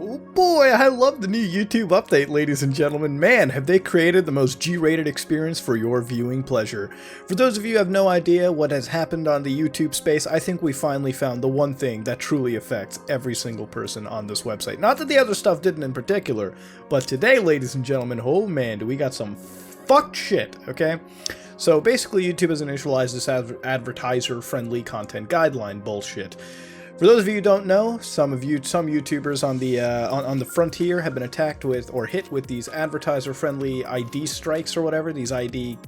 Oh boy, I love the new YouTube update, ladies and gentlemen. Man, have they created the most G-rated experience for your viewing pleasure. For those of you who have no idea what has happened on the YouTube space, I think we finally found the one thing that truly affects every single person on this website. Not that the other stuff didn't in particular, but today, ladies and gentlemen, oh man, do we got some fucked shit, okay? So basically, YouTube has initialized this advertiser-friendly content guideline bullshit. For those of you who don't know, some YouTubers on the frontier have been attacked with or hit with these advertiser-friendly ID strikes or whatever, these ID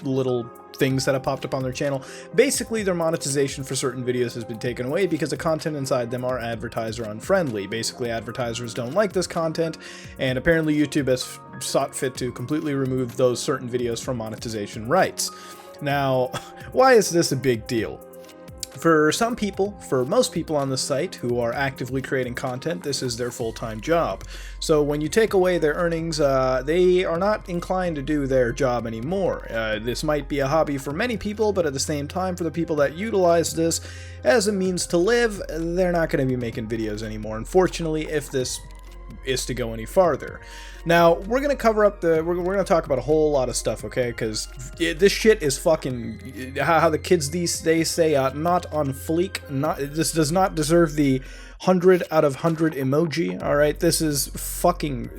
little things that have popped up on their channel. Basically, their monetization for certain videos has been taken away because the content inside them are advertiser unfriendly. Basically, advertisers don't like this content, and apparently YouTube has sought fit to completely remove those certain videos from monetization rights. Now, why is this a big deal? For some people, for most people on the site who are actively creating content, this is their full-time job. So when you take away their earnings, they are not inclined to do their job anymore. This might be a hobby for many people, but at the same time, for the people that utilize this as a means to live, they're not going to be making videos anymore, unfortunately, if this is to go any farther. Now, we're going to cover up we're going to talk about a whole lot of stuff, okay? Because this shit is fucking, how the kids these days say, not on fleek. This does not deserve the 100 out of 100 emoji, alright? This is fucking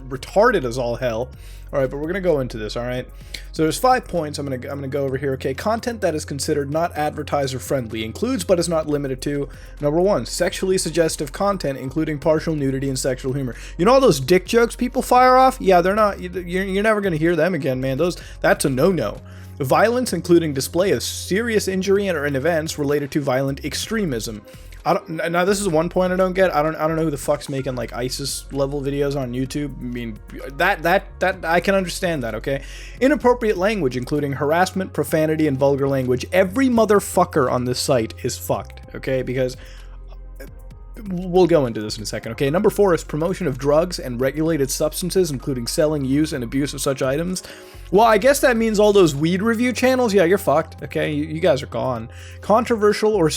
retarded as all hell. Alright, but we're going to go into this, alright? So there's 5 points I'm going to go over here, okay? Content that is considered not advertiser-friendly includes, but is not limited to, number 1, sexually suggestive content, including partial nudity and sexual humor. You know all those dick jokes people fire off? Yeah, they're not, you're never going to hear them again, man. That's a no-no. Violence, including display of serious injury and events related to violent extremism. Now this is one point I don't get. I don't know who the fuck's making like ISIS level videos on YouTube. I mean, that I can understand that, okay? Inappropriate language, including harassment, profanity, and vulgar language. Every motherfucker on this site is fucked, okay? Because we'll go into this in a second, okay? Number 4 is promotion of drugs and regulated substances, including selling, use, and abuse of such items. Well, I guess that means all those weed review channels. Yeah, you're fucked. Okay, you guys are gone. Controversial or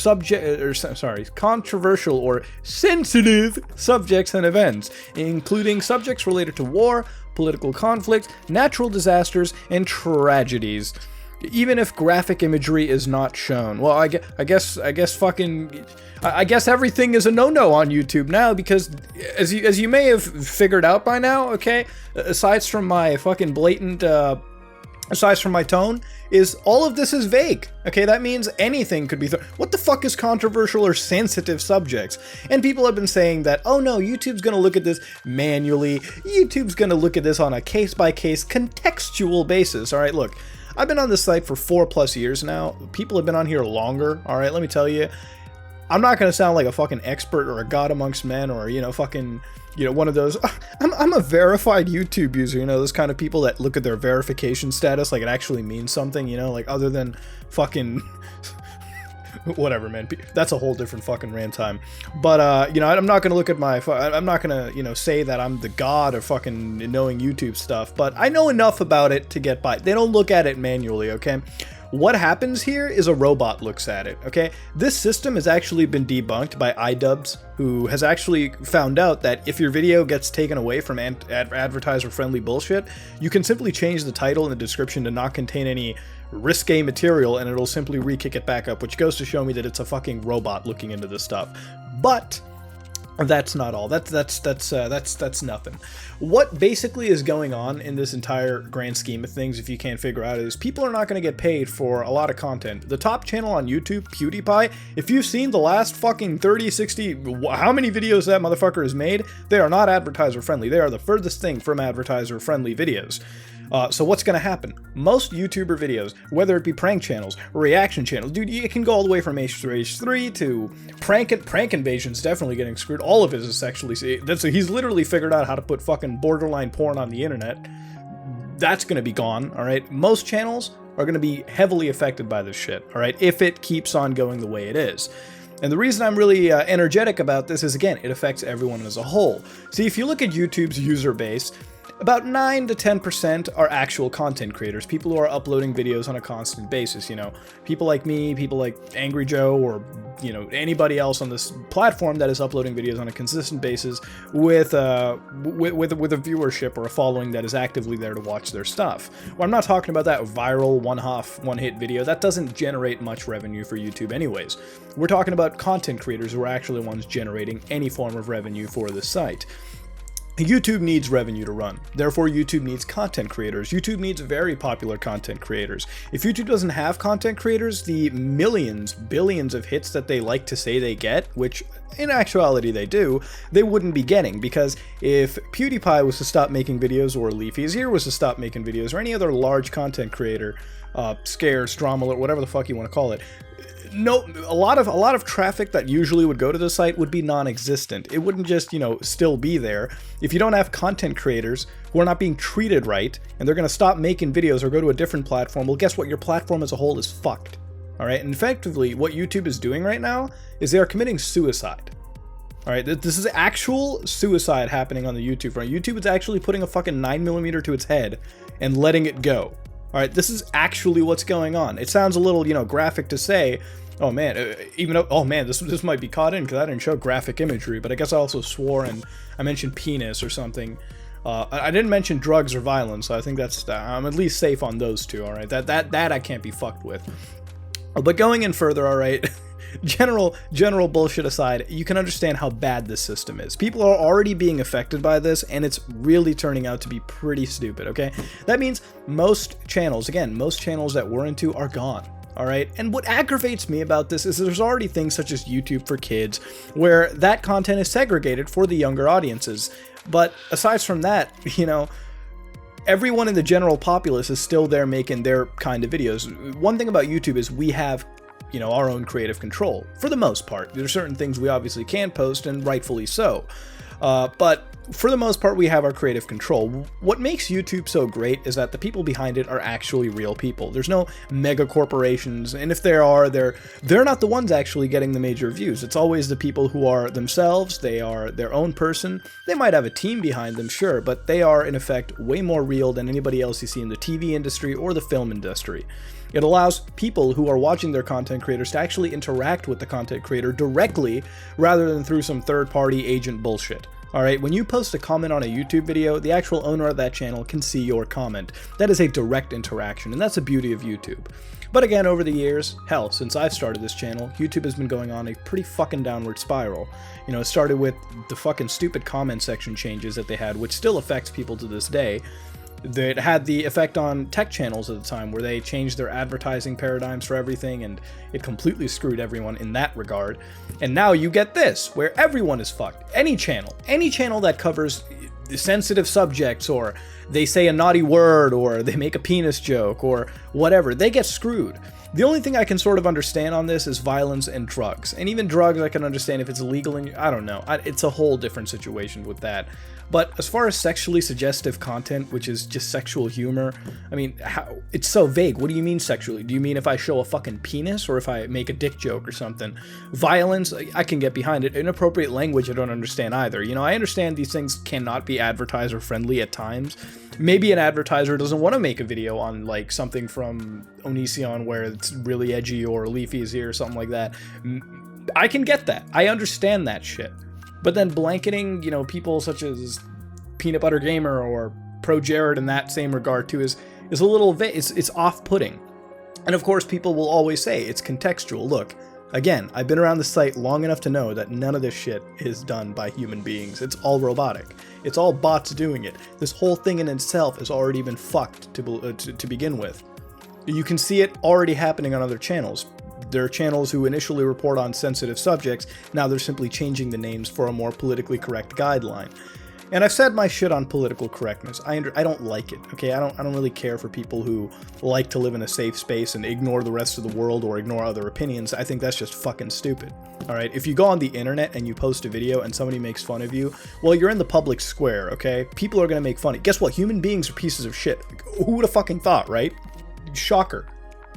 sensitive subjects and events, including subjects related to war, political conflict, natural disasters, and tragedies. Even if graphic imagery is not shown. Well, I guess everything is a no-no on YouTube now, because as you may have figured out by now, okay, aside from my fucking blatant aside from my tone, is all of this is vague. Okay, that means anything could be what the fuck is controversial or sensitive subjects? And people have been saying that, oh no, YouTube's gonna look at this manually. YouTube's gonna look at this on a case-by-case contextual basis. All right, look, I've been on this site for 4+ years now. People have been on here longer. All right, let me tell you, I'm not going to sound like a fucking expert or a god amongst men or, fucking, one of those, I'm a verified YouTube user, those kind of people that look at their verification status like it actually means something, like other than fucking whatever, man. That's a whole different fucking rant time. But, I'm not going to look at I'm not going to, say that I'm the god of fucking knowing YouTube stuff, but I know enough about it to get by. They don't look at it manually, okay? What happens here is a robot looks at it, okay? This system has actually been debunked by iDubbbz, who has actually found out that if your video gets taken away from advertiser-friendly bullshit, you can simply change the title and the description to not contain any risque material, and it'll simply re-kick it back up, which goes to show me that it's a fucking robot looking into this stuff. But that's not all. That's nothing. What basically is going on in this entire grand scheme of things, if you can't figure out, is people are not going to get paid for a lot of content. The top channel on YouTube, PewDiePie, if you've seen the last fucking 30, 60, how many videos that motherfucker has made, they are not advertiser friendly. They are the furthest thing from advertiser friendly videos. So what's going to happen? Most YouTuber videos, whether it be prank channels, reaction channels, dude, it can go all the way from H3 to prank invasions, definitely getting screwed. All of it is sexually, he's literally figured out how to put fucking borderline porn on the internet. That's going to be gone, all right? Most channels are going to be heavily affected by this shit, all right, if it keeps on going the way it is. And the reason I'm really energetic about this is, again, it affects everyone as a whole. See, if you look at YouTube's user base, about 9 to 10% are actual content creators, people who are uploading videos on a constant basis, you know, people like me, people like Angry Joe, or, you know, anybody else on this platform that is uploading videos on a consistent basis with a viewership or a following that is actively there to watch their stuff. Well, I'm not talking about that viral one-hit video. That doesn't generate much revenue for YouTube anyways. We're talking about content creators who are actually the ones generating any form of revenue for the site. YouTube needs revenue to run. Therefore, YouTube needs content creators. YouTube needs very popular content creators. If YouTube doesn't have content creators, the millions, billions of hits that they like to say they get, which in actuality they do, they wouldn't be getting, because if PewDiePie was to stop making videos, or Leafy's Ear was to stop making videos, or any other large content creator, Scarce, Drama, whatever the fuck you want to call it, no, a lot of traffic that usually would go to the site would be non-existent. It wouldn't just, you know, still be there. If you don't have content creators who are not being treated right, and they're going to stop making videos or go to a different platform, well, guess what? Your platform as a whole is fucked. All right, and effectively, what YouTube is doing right now is they are committing suicide. All right, this is actual suicide happening on the YouTube front. YouTube is actually putting a fucking 9mm to its head and letting it go. All right, this is actually what's going on. It sounds a little, you know, graphic to say, oh man, even though, oh man, this might be caught in because I didn't show graphic imagery, but I guess I also swore and I mentioned penis or something. I didn't mention drugs or violence, so I think that's, I'm at least safe on those two, all right? That I can't be fucked with. But going in further, all right, general bullshit aside, you can understand how bad this system is. People are already being affected by this, and it's really turning out to be pretty stupid, okay? That means most channels, again, most channels that we're into are gone. All right, and what aggravates me about this is there's already things such as YouTube for Kids, where that content is segregated for the younger audiences. But aside from that, you know, everyone in the general populace is still there making their kind of videos. One thing about YouTube is we have, you know, our own creative control, for the most part. There are certain things we obviously can post, and rightfully so. But for the most part, we have our creative control. What makes YouTube so great is that the people behind it are actually real people. There's no mega corporations, and if there are, they're not the ones actually getting the major views. It's always the people who are themselves. They are their own person. They might have a team behind them, sure, but they are, in effect, way more real than anybody else you see in the TV industry or the film industry. It allows people who are watching their content creators to actually interact with the content creator directly, rather than through some third-party agent bullshit. Alright, when you post a comment on a YouTube video, the actual owner of that channel can see your comment. That is a direct interaction, and that's the beauty of YouTube. But again, over the years, hell, since I've started this channel, YouTube has been going on a pretty fucking downward spiral. You know, it started with the fucking stupid comment section changes that they had, which still affects people to this day. That had the effect on tech channels at the time, where they changed their advertising paradigms for everything, and it completely screwed everyone in that regard. And now you get this, where everyone is fucked. Any channel that covers sensitive subjects, or they say a naughty word, or they make a penis joke, or whatever, they get screwed. The only thing I can sort of understand on this is violence and drugs. And even drugs I can understand if it's illegal, and I don't know. It's a whole different situation with that. But as far as sexually suggestive content, which is just sexual humor, I mean, it's so vague. What do you mean sexually? Do you mean if I show a fucking penis, or if I make a dick joke or something? Violence, I can get behind it. Inappropriate language, I don't understand either. You know, I understand these things cannot be advertiser friendly at times. Maybe an advertiser doesn't want to make a video on, like, something from Onision where it's really edgy, or Leafy's Ear or something like that. I can get that. I understand that shit. But then blanketing, you know, people such as Peanut Butter Gamer or Pro Jared in that same regard too is a little it's off-putting. And of course, people will always say it's contextual. Look, again, I've been around the site long enough to know that none of this shit is done by human beings. It's all robotic. It's all bots doing it. This whole thing in itself has already been fucked to begin with. You can see it already happening on other channels. There are channels who initially report on sensitive subjects, now they're simply changing the names for a more politically correct guideline. And I've said my shit on political correctness. I don't like it, okay? I don't really care for people who like to live in a safe space and ignore the rest of the world or ignore other opinions. I think that's just fucking stupid. Alright, if you go on the internet and you post a video and somebody makes fun of you, well, you're in the public square, okay? People are gonna make fun of you. Guess what? Human beings are pieces of shit. Who would have fucking thought, right? Shocker.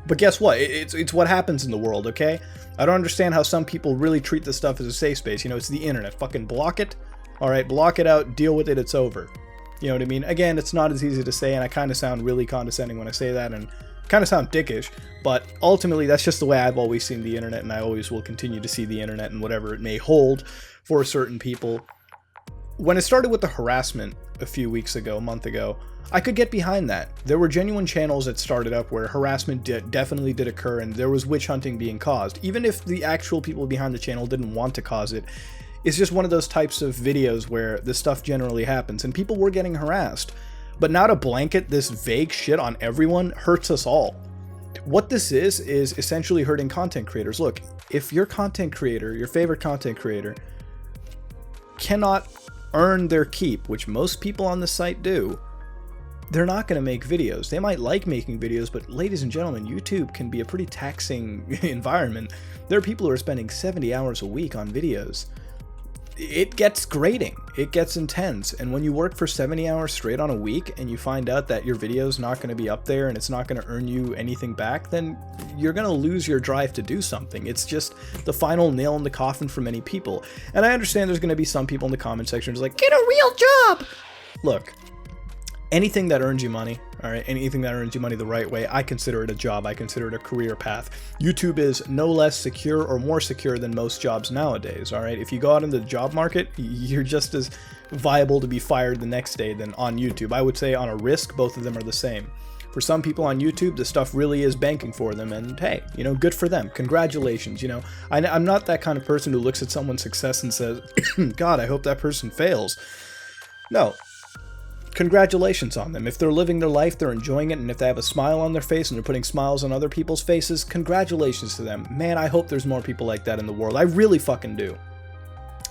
But guess what? It's what happens in the world, okay? I don't understand how some people really treat this stuff as a safe space. You know, it's the internet. Fucking block it. Alright, block it out. Deal with it. It's over. You know what I mean? Again, it's not as easy to say, and I kind of sound really condescending when I say that, and kind of sound dickish, but ultimately that's just the way I've always seen the internet, and I always will continue to see the internet and whatever it may hold for certain people. When it started with the harassment a few weeks ago, a month ago, I could get behind that. There were genuine channels that started up where harassment definitely did occur, and there was witch hunting being caused. Even if the actual people behind the channel didn't want to cause it, it's just one of those types of videos where this stuff generally happens, and people were getting harassed. But now to blanket this vague shit on everyone hurts us all. What this is essentially hurting content creators. Look, if your content creator, your favorite content creator, cannot earn their keep, which most people on the site do, they're not going to make videos. They might like making videos, but ladies and gentlemen, YouTube can be a pretty taxing environment. There are people who are spending 70 hours a week on videos. It gets grating, it gets intense, and when you work for 70 hours straight on a week and you find out that your video's not going to be up there and it's not going to earn you anything back, then you're going to lose your drive to do something. It's just the final nail in the coffin for many people. And I understand there's going to be some people in the comment section who's like, get a real job! Look, anything that earns you money, all right, anything that earns you money the right way, I consider it a job. I consider it a career path. YouTube is no less secure or more secure than most jobs nowadays, all right? If you go out into the job market, you're just as viable to be fired the next day than on YouTube. I would say on a risk, both of them are the same. For some people on YouTube, this stuff really is banking for them, and hey, you know, good for them. Congratulations, you know. I'm not that kind of person who looks at someone's success and says, God, I hope that person fails. No. Congratulations on them. If they're living their life, they're enjoying it, and if they have a smile on their face and they're putting smiles on other people's faces, congratulations to them. Man, I hope there's more people like that in the world. I really fucking do.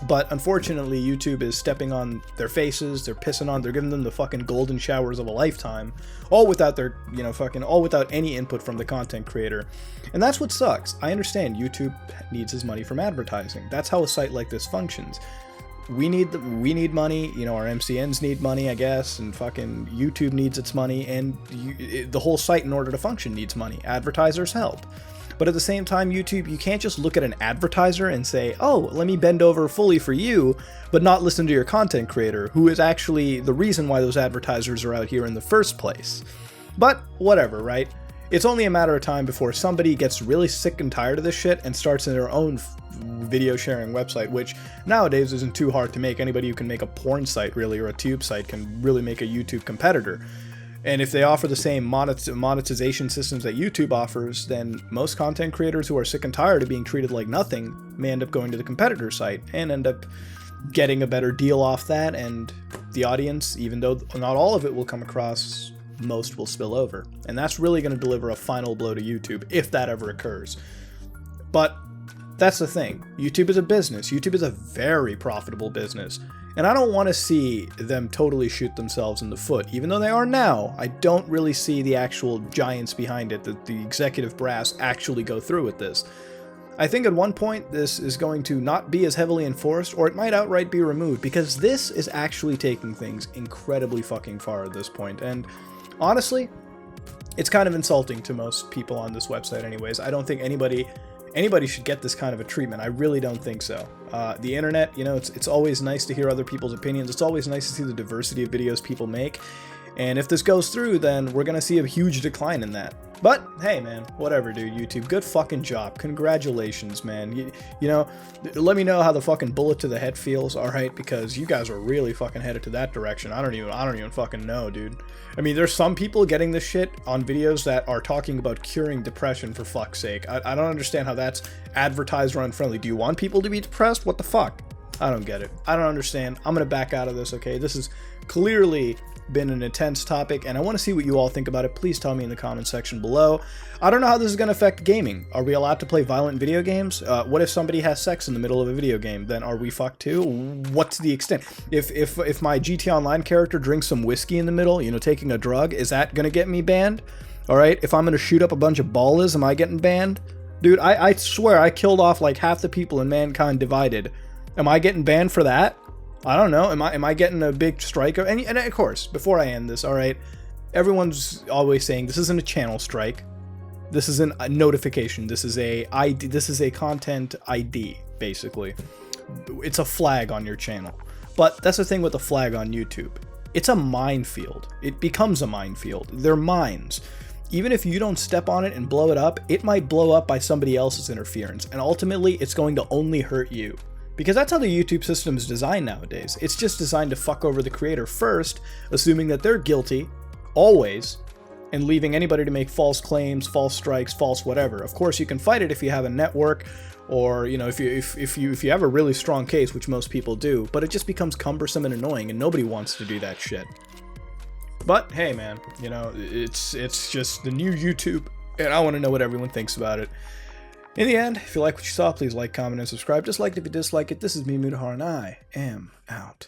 But unfortunately, YouTube is stepping on their faces, they're giving them the fucking golden showers of a lifetime, all without their, you know, all without any input from the content creator. And that's what sucks. I understand YouTube needs his money from advertising. That's how a site like this functions. We need money, you know, our MCNs need money, I guess, and fucking YouTube needs its money, and the whole site, in order to function, needs money. Advertisers help. But at the same time, YouTube, you can't just look at an advertiser and say, oh, let me bend over fully for you, but not listen to your content creator, who is actually the reason why those advertisers are out here in the first place. But whatever, right? It's only a matter of time before somebody gets really sick and tired of this shit and starts their own video sharing website, which nowadays isn't too hard to make. Anybody who can make a porn site, really, or a tube site can really make a YouTube competitor. And if they offer the same monetization systems that YouTube offers, then most content creators who are sick and tired of being treated like nothing may end up going to the competitor site and end up getting a better deal off that, and the audience, even though not all of it will come across, most will spill over. And that's really going to deliver a final blow to YouTube, if that ever occurs. But that's the thing. YouTube is a business. YouTube is a very profitable business. And I don't want to see them totally shoot themselves in the foot. Even though they are now, I don't really see the actual giants behind it, the executive brass, actually go through with this. I think at one point this is going to not be as heavily enforced, or it might outright be removed, because this is actually taking things incredibly fucking far at this point. And honestly, it's kind of insulting to most people on this website anyways. I don't think anybody should get this kind of a treatment. I really don't think so. The internet, you know, it's always nice to hear other people's opinions. It's always nice to see the diversity of videos people make. And if this goes through, then we're going to see a huge decline in that. But, hey, man, whatever, dude, YouTube. Good fucking job. Congratulations, man. You know, let me know how the fucking bullet to the head feels, alright? Because you guys are really fucking headed to that direction. I don't even fucking know, dude. I mean, there's some people getting this shit on videos that are talking about curing depression, for fuck's sake. I don't understand how that's advertiser unfriendly. Do you want people to be depressed? What the fuck? I don't get it. I don't understand. I'm gonna back out of this, okay? This is clearly been an intense topic, and I want to see what you all think about it. Please tell me in the comment section below. I don't know how this is going to affect gaming. Are we allowed to play violent video games? What if somebody has sex in the middle of a video game? Then are we fucked too? What's the extent? If my GT Online character drinks some whiskey in the middle, you know, taking a drug, is that going to get me banned? Alright, if I'm going to shoot up a bunch of ballers, am I getting banned? Dude, I swear I killed off like half the people in Mankind Divided. Am I getting banned for that? I don't know. Am I getting a big strike? And of course, before I end this, all right, everyone's always saying this isn't a channel strike. This isn't a notification. This is a ID. This is a content ID, basically. It's a flag on your channel. But that's the thing with the flag on YouTube. it's a minefield. It becomes a minefield. They're mines. Even if you don't step on it and blow it up, it might blow up by somebody else's interference, and ultimately it's going to only hurt you. Because that's how the YouTube system is designed nowadays. It's just designed to fuck over the creator first, assuming that they're guilty, always, and leaving anybody to make false claims, false strikes, false whatever. Of course, you can fight it if you have a network, or if you have a really strong case, which most people do, but it just becomes cumbersome and annoying, and nobody wants to do that shit. But hey, man, it's just the new YouTube, and I want to know what everyone thinks about it. In the end, if you like what you saw, please like, comment, and subscribe. Just like it if you dislike it. This is me, Mutahar, and I am out.